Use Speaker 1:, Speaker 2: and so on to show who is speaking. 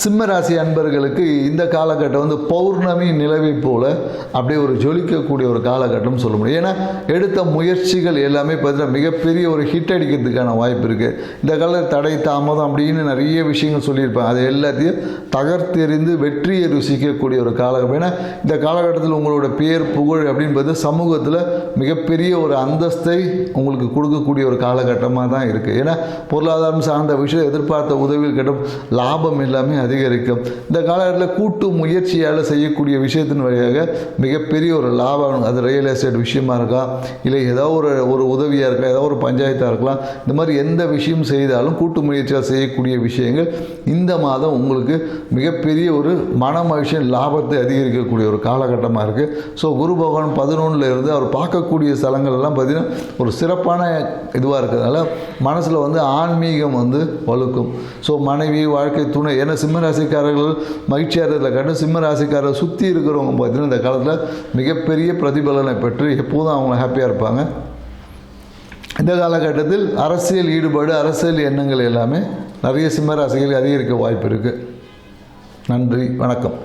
Speaker 1: சிம்ம ராசி அன்பர்களுக்கு இந்த காலகட்டம் வந்து பௌர்ணமி நிலவை போல அப்படியே ஒரு ஜொலிக்கக்கூடிய ஒரு காலகட்டம் சொல்ல முடியும். ஏன்னா எடுத்த முயற்சிகள் எல்லாமே பார்த்தீங்கன்னா மிகப்பெரிய ஒரு ஹிட் அடிக்கிறதுக்கான வாய்ப்பு இருக்குது. இந்த காலத்தில் தடை தாமதம் அப்படின்னு நிறைய விஷயங்கள் சொல்லியிருப்பாங்க. அது எல்லாத்தையும் தகர்த்தெறிந்து வெற்றியை ருசிக்கக்கூடிய ஒரு காலகட்டம். ஏன்னா இந்த காலகட்டத்தில் உங்களோட பேர் புகழ் அப்படின்னு பார்த்து சமூகத்தில் மிகப்பெரிய ஒரு அந்தஸ்தை உங்களுக்கு கொடுக்கக்கூடிய ஒரு காலகட்டமாக தான் இருக்குது. ஏன்னா பொருளாதாரம் சார்ந்த விஷயம் எதிர்பார்த்த உதவிகள் கிட்ட லாபம் எல்லாமே அதிகரிக்கும். இந்த காலகட்டத்தில் கூட்டு முயற்சியால் செய்யக்கூடிய விஷயத்தின் வழியாக மிகப்பெரிய ஒரு லாபம், அது ரியல் எஸ்டேட் விஷயமா இருக்கலாம், இல்லை ஏதோ ஒரு உதவியாக இருக்கலாம், ஏதோ ஒரு பஞ்சாயத்தாக இருக்கலாம். இந்த மாதிரி எந்த விஷயம் செய்தாலும் கூட்டு முயற்சியால் செய்யக்கூடிய விஷயங்கள் இந்த மாதம் உங்களுக்கு மிகப்பெரிய ஒரு மன மகிழ்ச்சி லாபத்தை அதிகரிக்கக்கூடிய ஒரு காலகட்டமாக இருக்குது. ஸோ குரு பகவான் 11ல் இருந்து அவர் பார்க்கக்கூடிய ஸ்தலங்கள் எல்லாம் பார்த்திங்கன்னா ஒரு சிறப்பான இதுவாக இருக்கிறதுனால மனசில் வந்து ஆன்மீகம் வந்து வலுக்கும். ஸோ மனைவி, வாழ்க்கை துணை, ஏன்னா சிம்ம ராசிக்காரர்கள் மகிழ்ச்சியாக இருக்கிறத கண்டு சிம்ம ராசிக்காரர்கள் சுற்றி இருக்கிறவங்க பார்த்தீங்கன்னா இந்த காலத்தில் மிகப்பெரிய பிரதிபலனை பெற்று எப்போதும் அவங்க ஹாப்பியாக இருப்பாங்க. இந்த காலகட்டத்தில் அரசியல் ஈடுபாடு, அரசியல் எண்ணங்கள் எல்லாமே நிறைய சிம்ம ராசிகளுக்கு அதிகரிக்க வாய்ப்பு இருக்குது. நன்றி, வணக்கம்.